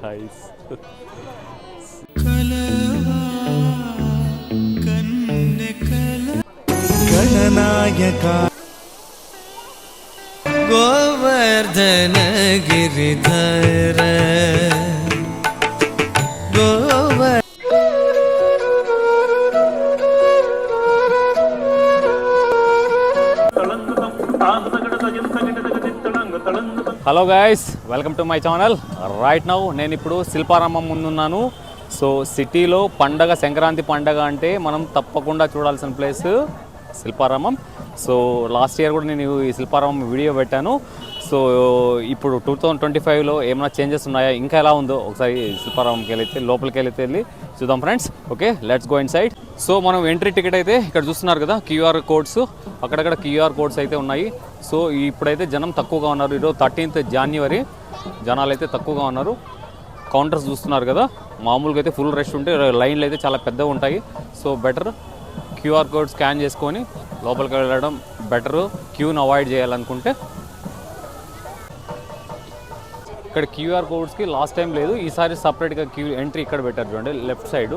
Nice. Gananayaka Govardhana Giridhara hello guys, welcome to my channel. Right now నేను ఇప్పుడు Shilparamam ముందున్నాను. So సిటీలో పండగ, సంక్రాంతి పండగ అంటే మనం తప్పకుండా చూడాల్సిన place Shilparamam. So last year కూడా నేను ఈ శిల్పారామం వీడియో పెట్టాను. సో ఇప్పుడు 2025లో ఏమైనా చేంజెస్ ఉన్నాయా, ఇంకా ఎలా ఉందో ఒకసారి శిల్పారామంకి వెళ్తే, లోపలికి వెళ్ళి చూద్దాం friends. Okay, let's go in side. So మనం ఎంట్రీ టికెట్ అయితే ఇక్కడ చూస్తున్నారు కదా, క్యూఆర్ కోడ్స్, అక్కడక్కడ క్యూఆర్ కోడ్స్ అయితే ఉన్నాయి. సో ఇప్పుడైతే జనం తక్కువగా ఉన్నారు. ఈరోజు 13th January, జనాలు అయితే తక్కువగా ఉన్నారు. కౌంటర్స్ చూస్తున్నారు కదా, మామూలుగా అయితే ఫుల్ రష్ ఉంటే లైన్లు అయితే చాలా పెద్దగా ఉంటాయి. So better QR code scan చేసుకొని లోపలికి వెళ్ళడం బెటరు, క్యూని అవాయిడ్ చేయాలనుకుంటే. ఇక్కడ క్యూఆర్ కోడ్స్కి లాస్ట్ టైం లేదు, ఈసారి సపరేట్గా ఎంట్రీ ఇక్కడ పెట్టారు చూడండి. లెఫ్ట్ సైడ్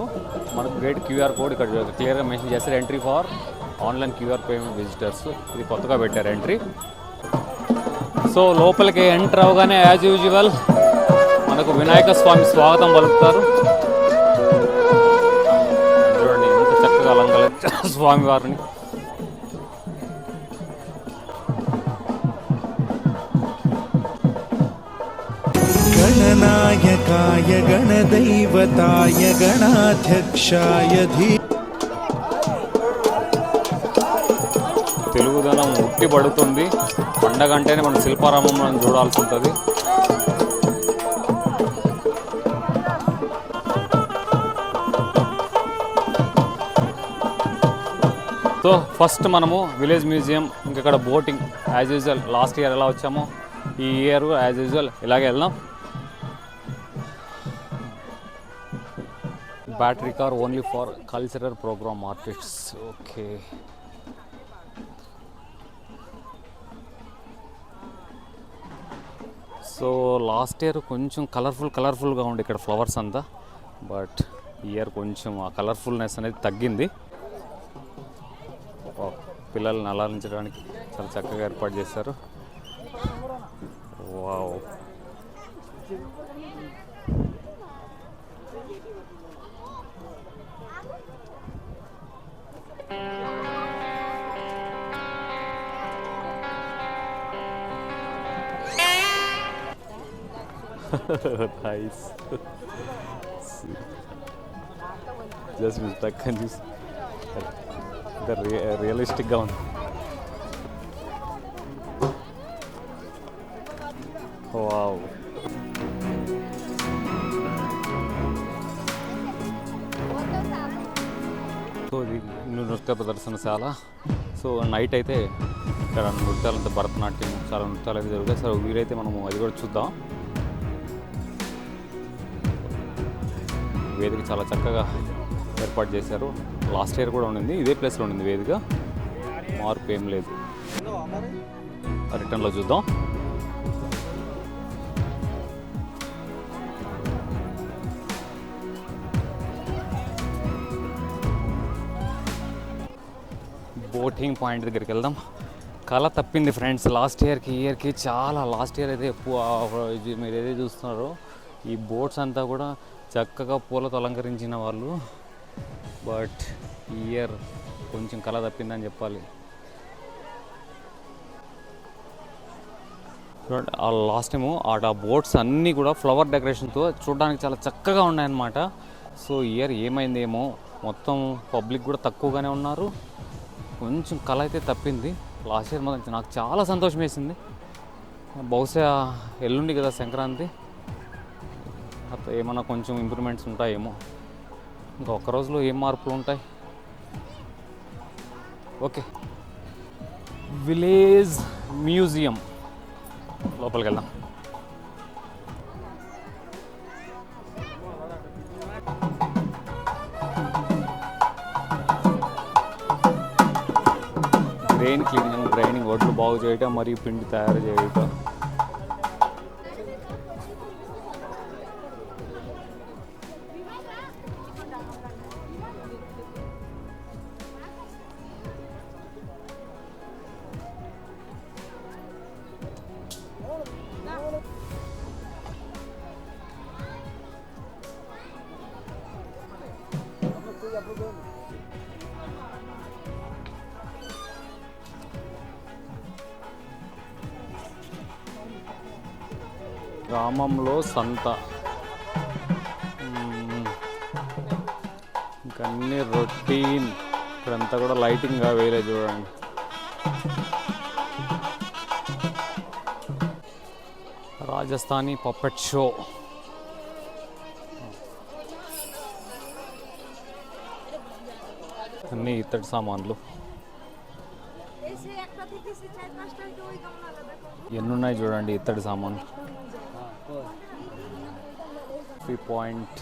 మనకు గేట్ క్యూఆర్ కోడ్ ఇక్కడ క్లియర్గా మెన్షన్ చేస్తారు, entry for online QR payment visitors. ఇది కొత్తగా పెట్టారు ఎంట్రీ. సో లోపలికి ఎంటర్ అవగానే యాజ్ యూజువల్ మనకు వినాయక స్వామి స్వాగతం పలుకుతారు. చూడండి ఎంత చక్కగా అలంకరించారు స్వామి వారిని. గణనాయకాయ గణదైవతాయ గణాధ్యక్షాయ ధీ. తెలుగుదనం ఉట్టి పడుతుంది. పండగ అంటేనే మనం శిల్పారామం మనం చూడాల్సి ఉంటుంది. సో ఫస్ట్ మనము విలేజ్ మ్యూజియం, ఇంకక్కడ boating as usual last year ఎలా వచ్చామో ఈ ఇయర్ యాజ్ యూజువల్ ఇలాగే వెళ్దాం. Battery car only for cultural program artists. Okay, so last year కొంచెం కలర్ఫుల్గా ఉండే ఇక్కడ ఫ్లవర్స్ అంతా, బట్ ఈ ఇయర్ కొంచెం ఆ కలర్ఫుల్నెస్ అనేది తగ్గింది. పిల్లల్ని అలరించడానికి చాలా చక్కగా ఏర్పాటు చేశారు. Wow, nice. జస్ట్ మిస్టేక్ అని చూసి రియలిస్టిక్గా ఉంది. వావ్, సో ఇది నృత్య ప్రదర్శనశాల. సో నైట్ అయితే ఇక్కడ నృత్యాలంతా భరతనాట్యం, చాలా నృత్యాలు అయితే జరుగుతాయి. సో వీలైతే మనము అది కూడా చూద్దాం. వేదిక చాలా చక్కగా ఏర్పాటు చేశారు. లాస్ట్ ఇయర్ కూడా ఉండింది, ఇదే ప్లేస్లో ఉండింది వేదిక, మార్పు ఏం లేదు. రిటర్న్లో చూద్దాం. బోటింగ్ పాయింట్ దగ్గరికి వెళ్దాం. కళ తప్పింది ఫ్రెండ్స్, లాస్ట్ ఇయర్కి ఈ ఇయర్కి చాలా. లాస్ట్ ఇయర్ అయితే మీరు ఏదైతే చూస్తున్నారో ఈ బోట్స్ అంతా కూడా చక్కగా పూలతో అలంకరించిన వాళ్ళు, బట్ ఈ ఇయర్ కొంచెం కళ తప్పిందని చెప్పాలి. ఆ లాస్ట్ టైము ఆ బోట్స్ అన్నీ కూడా ఫ్లవర్ డెకరేషన్తో చూడడానికి చాలా చక్కగా ఉన్నాయన్నమాట. సో ఇయర్ ఏమైందేమో, మొత్తం పబ్లిక్ కూడా తక్కువగానే ఉన్నారు, కొంచెం కళ అయితే తప్పింది. లాస్ట్ ఇయర్ మాత్రం నాకు చాలా సంతోషం వేసింది. బహుశా ఎల్లుండి కదా సంక్రాంతి, ఏమన్నా కొంచెం ఇంప్రూవ్మెంట్స్ ఉంటాయేమో. ఇంకా ఒక్క రోజులో ఏం మార్పులు ఉంటాయి. ఓకే, విలేజ్ మ్యూజియం లోపలికి వెళ్దాం. గ్రెయిన్ క్లీనింగ్, గ్రైండింగ్, ఒడ్లు బాగు చేయటం మరియు పిండి తయారు చేయటం. గ్రామంలో సంత. ఇంకా అన్ని రొటీన్. ఇక్కడంతా కూడా లైటింగ్గా వేరే చూడండి. Rajasthani puppet show. అన్నీ ఇత్తడి సామాన్లు. ఎన్నున్నాయి చూడండి ఇత్తడి సామాన్లు. 3 పాయింట్.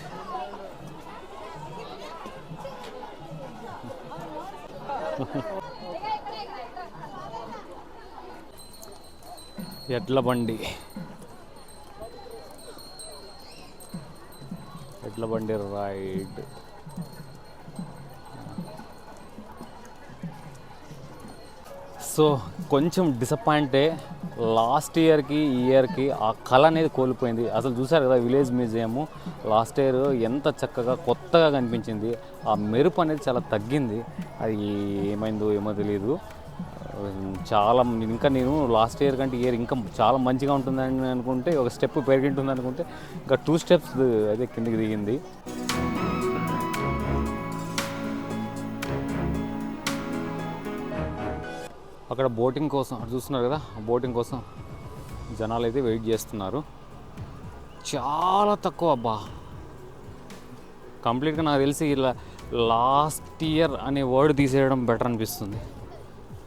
ఎడ్ల బండి. ఎడ్ల బండి రైడ్. సో కొంచెం డిసప్పాయింటే. లాస్ట్ ఇయర్కి ఈ ఇయర్కి ఆ కళ అనేది కోల్పోయింది. అసలు చూసారు కదా విలేజ్ మ్యూజియము లాస్ట్ ఇయర్ ఎంత చక్కగా కొత్తగా కనిపించింది. ఆ మెరుపు అనేది చాలా తగ్గింది. అది ఏమైందో ఏమో తెలియదు. చాలా ఇంకా నేను లాస్ట్ ఇయర్ కంటే ఇయర్ ఇంకా చాలా మంచిగా ఉంటుందని అనుకుంటే, ఒక స్టెప్ పెరిగింటుంది అనుకుంటే ఇంకా 2 స్టెప్స్ అయితే కిందికి దిగింది. అక్కడ బోటింగ్ కోసం చూస్తున్నారు కదా, బోటింగ్ కోసం జనాలు అయితే వెయిట్ చేస్తున్నారు. చాలా తక్కువ అబ్బా. కంప్లీట్గా నాకు తెలిసి ఇలా లాస్ట్ ఇయర్ అనే వర్డ్ తీసేయడం బెటర్ అనిపిస్తుంది.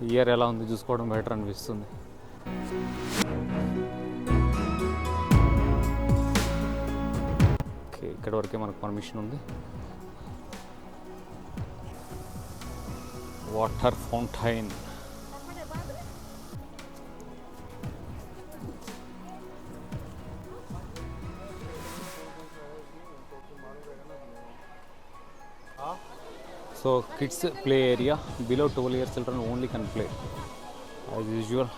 ఇయర్ ఎలా ఉంది చూసుకోవడం బెటర్ అనిపిస్తుంది. ఓకే, ఇక్కడ వరకే మనకు పర్మిషన్ ఉంది. Water fountain. So kids play area. Below 12 years children only can play as usual.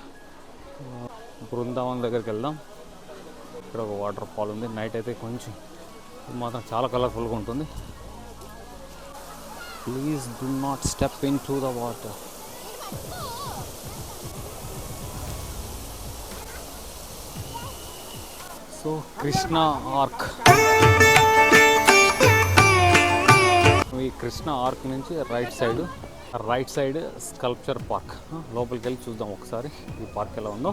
Brindavan దగ్గరికి వెళ్దాం. ఇక్కడ ఒక వాటర్ ఫాల్ ఉంది. నైట్ అయితే కొంచెం మాత్రం చాలా కలర్ఫుల్గా ఉంటుంది. Please do not step in to the water. So Krishna arc. ఈ కృష్ణ ఆర్క్ నుంచి రైట్ సైడ్ స్కల్ప్చర్ పార్క్. లోపలికి వెళ్ళి చూద్దాం ఒకసారి ఈ పార్క్ ఎలా ఉందో.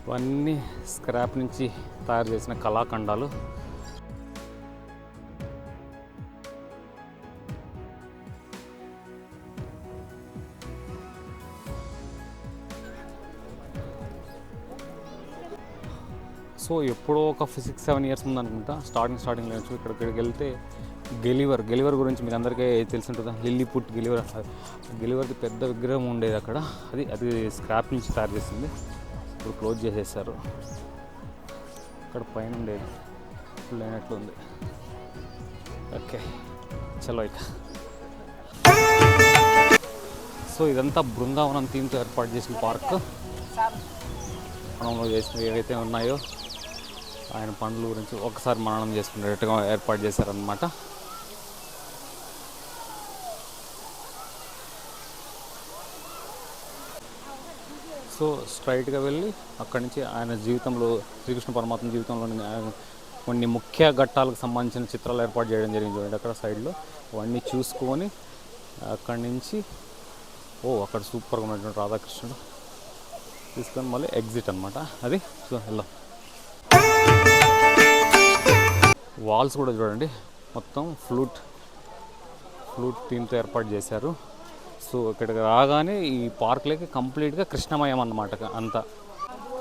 ఇవన్నీ స్క్రాప్ నుంచి తయారు చేసిన కళాఖండాలు. సో ఎప్పుడో ఒక 6-7 years ముందు అనుకుంటా స్టార్టింగ్లో ఇక్కడికి వెళ్తే గెలివర్ గురించి మీకు అందరికీ తెలిసి ఉంటుందా. లిల్లీపుట్ గెలివర్కి పెద్ద విగ్రహం ఉండేది అక్కడ. అది స్క్రాప్ నుంచి తయారు చేసింది. ఇప్పుడు క్లోజ్ చేసేసారు. ఇక్కడ పైన ఉండేది ఫుల్ అయినట్లు ఉంది. ఓకే చలో ఇక. సో ఇదంతా బృందావనం థీమ్తో ఏర్పాటు చేసిన పార్క్. మనలో చేసినవి ఏవైతే ఉన్నాయో ఆయన పనుల గురించి ఒకసారి మననం చేసుకునేటట్టుగా ఏర్పాటు చేశారనమాట. సో స్ట్రైట్గా వెళ్ళి అక్కడి నుంచి ఆయన జీవితంలో, శ్రీకృష్ణ పరమాత్మ జీవితంలోని కొన్ని ముఖ్య ఘట్టాలకు సంబంధించిన చిత్రాలు ఏర్పాటు చేయడం జరిగింది చూడండి అక్కడ సైడ్లో. అవన్నీ చూసుకొని అక్కడి నుంచి అక్కడ సూపర్గా ఉన్నటువంటి రాధాకృష్ణుడు తీసుకొని మళ్ళీ ఎగ్జిట్ అనమాట. అది వెళ్దాం. వాల్స్ కూడా చూడండి మొత్తం ఫ్లూట్ థీమ్తో ఏర్పాటు చేశారు. సో ఇక్కడికి రాగానే ఈ పార్క్లోకి కంప్లీట్గా కృష్ణమయం అన్నమాట అంతా.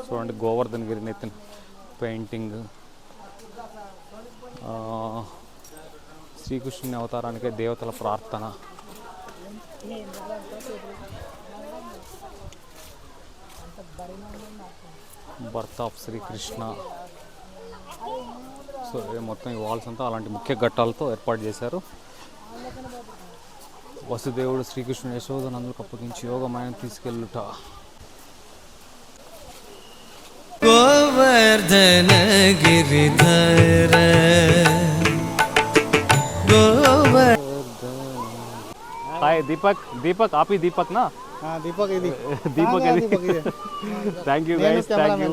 చూడండి గోవర్ధన్ గిరి నెత్తిన పెయింటింగ్, శ్రీకృష్ణుని అవతారానికే దేవతల ప్రార్థన. Birth of Srikrishna. సో మొత్తం ఈ వాల్స్ అంతా అలాంటి ముఖ్య ఘట్టాలతో ఏర్పాటు చేశారు. వసుదేవుడు శ్రీకృష్ణుడు యశోదనందులకు అప్పగించి యోగమాయను తీసుకెళ్ళుట. గోవర్ధన గిరిధర हाय दीपक आप ही दीपक ना. దీపక్ ఇది దీపక్ అది దీపక్ ఇది thank you guys, thank you.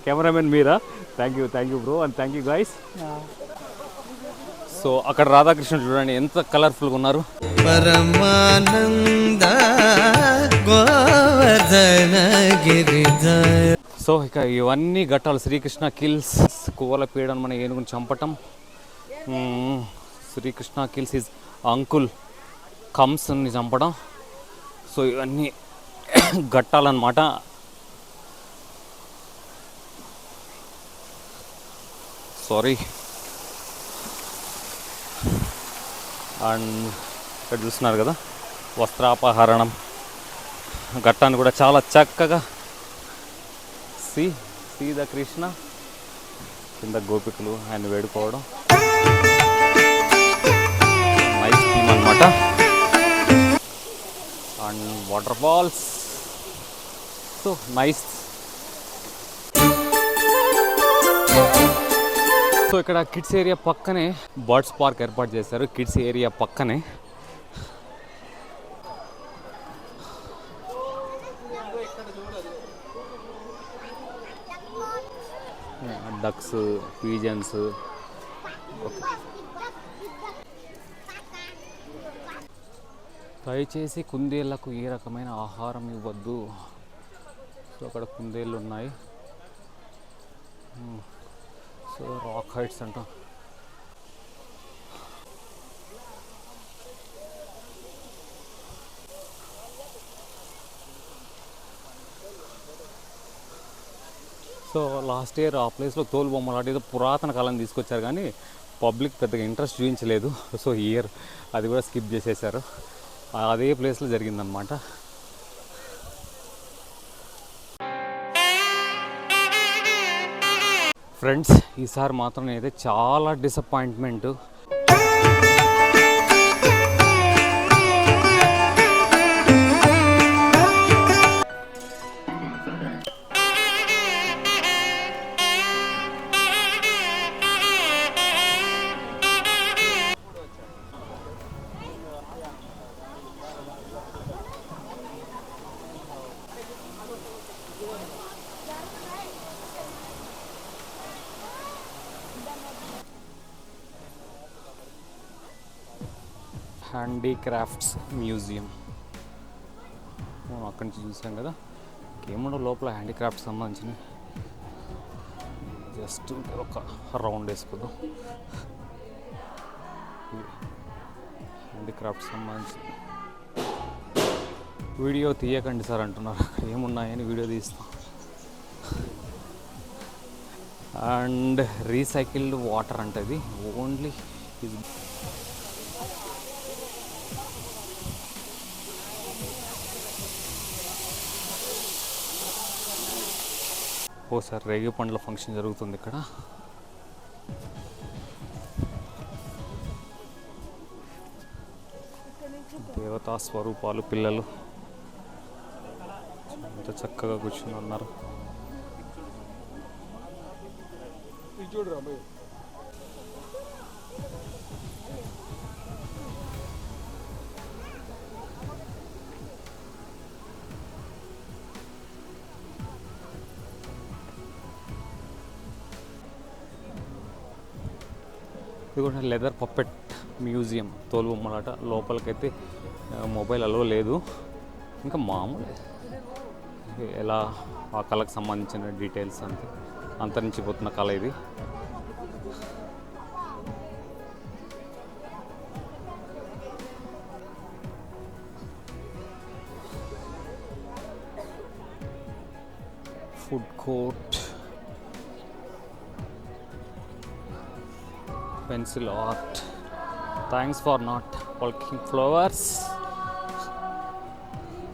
Cameraman Meera? Thank you bro, and thank you guys. So అక్కడ రాధాకృష్ణ చూడండి ఎంత కలర్ఫుల్గా ఉన్నారు. పరమానంద గోవర్ధన గిరిధర. సో ఇక ఇవన్నీ ఘట్టాలు శ్రీకృష్ణ కిల్స్, కువల పీడన మన ఏనుగుని చంపటం, శ్రీకృష్ణ కిల్స్ ఈజ్ అంకుల్ కంస్ని చంపడం. సో ఇవన్నీ ఘట్టాలన్నమాట. సారీ. అండ్ ఇక్కడ చూస్తున్నారు కదా వస్త్రాపహరణం ఘట్టాన్ని కూడా చాలా చక్కగా సి ద కృష్ణ కింద గోపికలు ఆయన వేడుకోవడం నైస్ థీమ్ అనమాట. And water falls, so nice. So ఇక్కడ కిడ్స్ ఏరియా పక్కనే బర్డ్స్ పార్క్ ఏర్పాటు చేశారు. కిడ్స్ ఏరియా పక్కనే డక్స్, పీజన్స్. దయచేసి కుందేళ్లకు ఏ రకమైన ఆహారం ఇవ్వద్దు. సో అక్కడ కుందేళ్ళు ఉన్నాయి. సో రాక్ హైట్స్ అంట. సో లాస్ట్ ఇయర్ ఆ ప్లేస్లో తోలు బొమ్మలు ఆడేదో పురాతన కాలం తీసుకొచ్చారు కానీ పబ్లిక్ పెద్దగా ఇంట్రెస్ట్ చూపించలేదు. సో ఈ ఇయర్ అది కూడా స్కిప్ చేసేసారు. అదే ప్లేస్లో జరిగిందనమాట. ఫ్రెండ్స్ ఈసారి మాత్రం నేనైతే చాలా డిసప్పాయింట్మెంట్. హ్యాండీక్రాఫ్ట్స్ మ్యూజియం మనం అక్కడి నుంచి చూసాం కదా. ఏముండవు లోపల హ్యాండీక్రాఫ్ట్స్ సంబంధించిన. జస్ట్ ఒక రౌండ్ వేసుకుందాం. హ్యాండీక్రాఫ్ట్స్ సంబంధించి వీడియో తీయకండి సార్ అంటున్నారు. ఏమున్నాయని వీడియో తీస్తాం. అండ్ రీసైకిల్డ్ వాటర్ అంటే ఇది ఓన్లీ ఇది. ఓ సార్ రేగి పండ్ల ఫంక్షన్ జరుగుతుంది ఇక్కడ. దేవతా స్వరూపాలు పిల్లలు ఎంత చక్కగా కూర్చుని ఉన్నారు. ఇది కూడా లెదర్ పప్పెట్ మ్యూజియం, తోలు బొమ్మలాట. లోపలికైతే మొబైల్ అలో లేదు. ఇంకా మామూలు ఎలా ఆ కళకు సంబంధించిన డీటెయిల్స్ అంతే. అంతరించిపోతున్న కళ ఇది. Food court, pencil art. Thanks for not plucking flowers.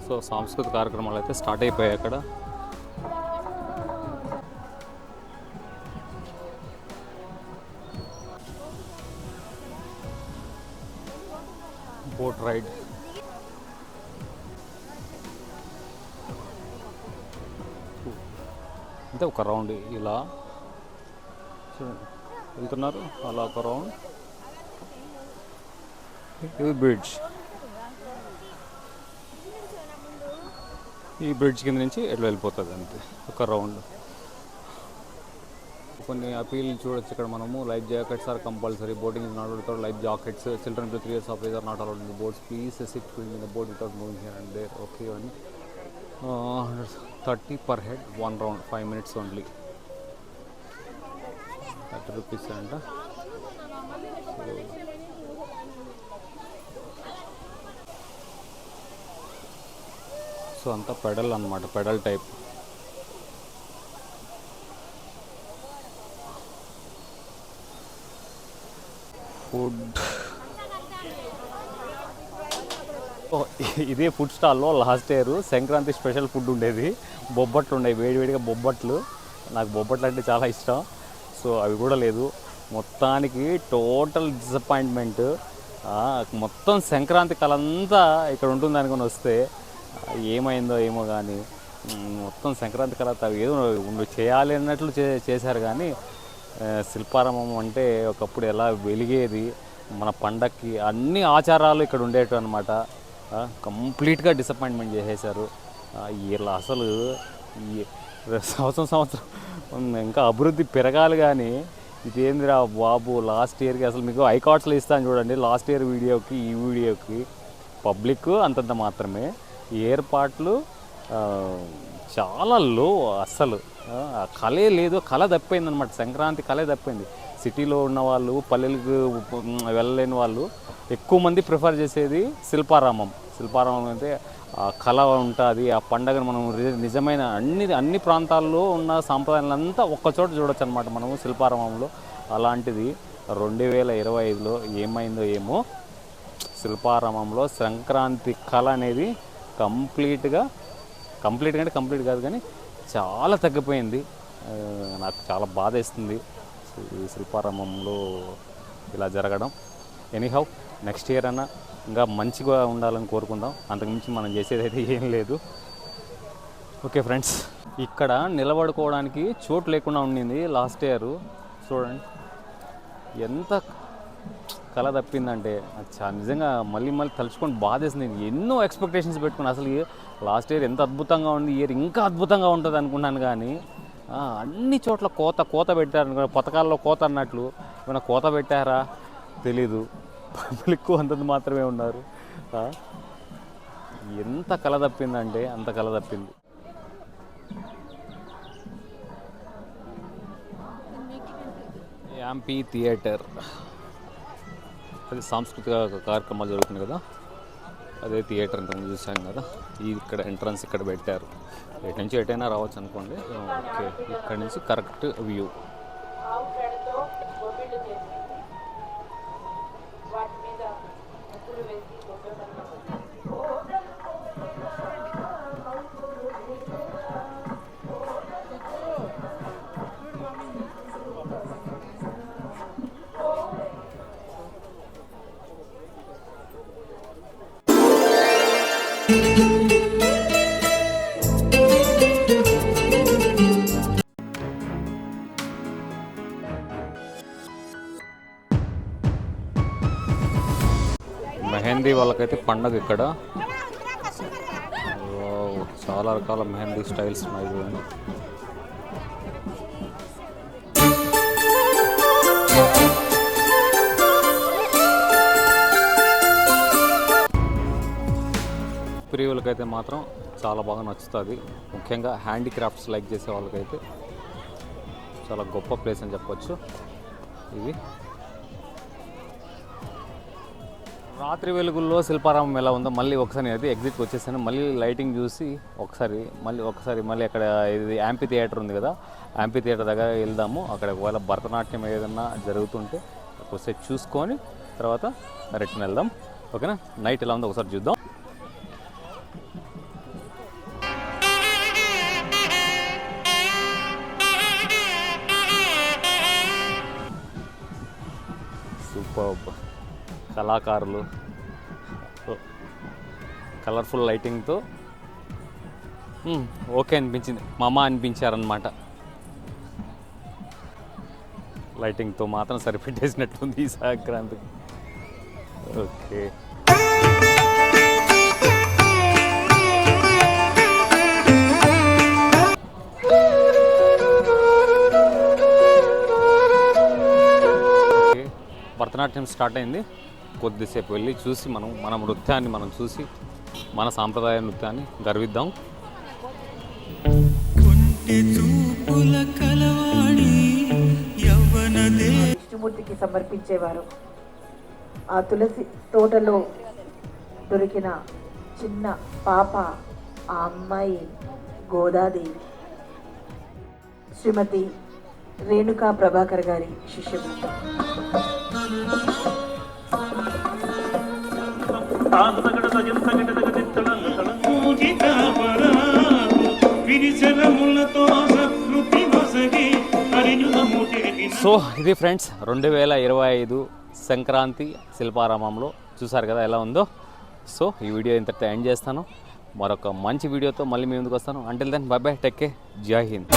So సాంస్కృతిక కార్యక్రమాలు అయితే స్టార్ట్ అయిపోయాయి అక్కడ. Boat ride. అంటే ఒక రౌండ్ ఇలా వెళ్తున్నారు, అలా ఒక రౌండ్. ఇది బ్రిడ్జ్. ఈ బ్రిడ్జ్ కింద నుంచి ఎట్లా వెళ్ళిపోతుంది అంతే ఒక రౌండ్. కొన్ని అపీల్ చూడొచ్చు ఇక్కడ మనము. Life jackets are compulsory, boating is not without life jackets, children to 3 years of age are not allowed in the boats, please sit in the boat without moving here and there. Okay అని 30 per head, 1 round, 5 minutes only, 30 rupees అంట. So అంతా pedal అనమాట, pedal type. Food ఇదే food స్టాల్లో last year Sankranti special food ఉండేది. బొబ్బట్లు ఉండేవి, వేడివేడిగా బొబ్బట్లు. నాకు బొబ్బట్లు అంటే చాలా ఇష్టం. సో అవి కూడా లేదు. మొత్తానికి టోటల్ డిసప్పాయింట్మెంట్. మొత్తం సంక్రాంతి కలంతా ఇక్కడ ఉంటుంది అనుకుని వస్తే ఏమైందో ఏమో కానీ మొత్తం సంక్రాంతి కళ ఏదో చేయాలి అన్నట్లు చేశారు. కానీ శిల్పారామం అంటే ఒకప్పుడు ఎలా వెలిగేది, మన పండక్కి అన్ని ఆచారాలు ఇక్కడ ఉండేవి అనమాట. కంప్లీట్గా డిసప్పాయింట్మెంట్ చేసేశారు. ఇలా అసలు ఈ సంవత్సరం ఇంకా అభివృద్ధి పెరగాలి కానీ ఇదేందిరా బాబు. లాస్ట్ ఇయర్కి అసలు మీకు ఐకార్డ్స్లో ఇస్తాను చూడండి, లాస్ట్ ఇయర్ వీడియోకి ఈ వీడియోకి పబ్లిక్ అంతంత మాత్రమే, ఏర్పాట్లు చాలా లో. అస్సలు కళే లేదు, కళ తప్పిందనమాట. సంక్రాంతి కళే తప్పింది. సిటీలో ఉన్న వాళ్ళు, పల్లెలకు వెళ్ళలేని వాళ్ళు ఎక్కువ మంది ప్రిఫర్ చేసేది శిల్పారామం. శిల్పారామం అయితే ఆ కళ ఉంటుంది, ఆ పండగను మనం నిజమైన అన్ని ప్రాంతాల్లో ఉన్న సాంప్రదాయాలంతా ఒక్కచోట చూడొచ్చు అనమాట మనము శిల్పారామంలో. అలాంటిది 2025లో ఏమైందో ఏమో, శిల్పారామంలో సంక్రాంతి కళ అనేది కంప్లీట్గా అంటే కంప్లీట్ కాదు కానీ చాలా తగ్గిపోయింది. నాకు చాలా బాధ వేస్తుంది ఈ శిల్పారామంలో ఇలా జరగడం. ఎనీహౌ నెక్స్ట్ ఇయర్ అన్నా ఇంకా మంచిగా ఉండాలని కోరుకుందాం. అంతకుమించి మనం చేసేది అయితే ఏం లేదు. ఓకే ఫ్రెండ్స్, ఇక్కడ నిలబడుకోవడానికి చోటు లేకుండా ఉండింది లాస్ట్ ఇయర్. చూడండి ఎంత కళ తప్పిందంటే నిజంగా మళ్ళీ తలుచుకొని బాధేసింది. ఎన్నో ఎక్స్పెక్టేషన్స్ పెట్టుకుని అసలు లాస్ట్ ఇయర్ ఎంత అద్భుతంగా ఉంది, ఇయర్ ఇంకా అద్భుతంగా ఉంటుంది అనుకున్నాను. కానీ అన్ని చోట్ల కోత పెట్టారు. పథకాల్లో కోత అన్నట్లు ఏమైనా కోత పెట్టారా తెలీదు. పబ్లిక్ అంతంత మాత్రమే ఉన్నారు. ఎంత కళ తప్పిందంటే అంత కళ తప్పింది. యాంపీ థియేటర్, అది సాంస్కృతిక కార్యక్రమాలు జరుగుతున్నాయి కదా, అదే థియేటర్ ఇంతకుముందు చూసాను కదా. ఇక్కడ ఎంట్రన్స్ ఇక్కడ పెట్టారు. ఎటు నుంచి ఎటైనా రావచ్చు అనుకోండి. ఓకే, ఇక్కడ నుంచి కరెక్ట్ వ్యూ. మెహందీ వాళ్ళకైతే పండగ ఇక్కడ. చాలా రకాల మెహందీ స్టైల్స్ ఉన్నాయి చూడండి. ప్రియులకైతే మాత్రం చాలా బాగా నచ్చుతుంది. ముఖ్యంగా హ్యాండీక్రాఫ్ట్స్ లైక్ చేసే వాళ్ళకైతే చాలా గొప్ప ప్లేస్ అని చెప్పొచ్చు ఇది. రాత్రి వెలుగుల్లో శిల్పారామం ఎలా ఉందో మళ్ళీ ఒకసారి అయితే ఎగ్జిట్కి వచ్చేసాను. మళ్ళీ లైటింగ్ చూసి ఒకసారి మళ్ళీ అక్కడ ఇది యాంపీ థియేటర్ ఉంది కదా, యాంపీ థియేటర్ దగ్గర వెళ్దాము. అక్కడ ఒకవేళ భరతనాట్యం ఏదన్నా జరుగుతుంటే ఒకసారి చూసుకొని తర్వాత రిటర్న్ వెళ్దాం. ఓకేనా, నైట్ ఎలా ఉందో ఒకసారి చూద్దాం. సూపర్ కళాకారులు, కలర్ఫుల్ లైటింగ్తో ఓకే అనిపించింది. మామ అనిపించారనమాట. లైటింగ్తో మాత్రం సరిపెట్టేసినట్టుంది ఈ సంక్రాంతికి. ఓకే, భరతనాట్యం స్టార్ట్ అయింది. కొద్దిసేపు వెళ్ళి చూసి మన నృత్యాన్ని మనం చూసి మన సాంప్రదాయ నృత్యాన్ని గర్విద్దాం. విష్ణుమూర్తికి సమర్పించేవారు. ఆ తులసి తోటలో దొరికిన చిన్న పాప, ఆ అమ్మాయి గోదాదేవి, శ్రీమతి రేణుకా ప్రభాకర్ గారి శిష్యుడు. సో ఇది ఫ్రెండ్స్ 2025 సంక్రాంతి శిల్పారామంలో చూసారు కదా ఎలా ఉందో. సో ఈ వీడియో ఇంతటితో ఎండ్ చేస్తాను. మరొక మంచి వీడియోతో మళ్ళీ మీ ముందుకు వస్తాను. Until then bye bye, take care, జై హింద్.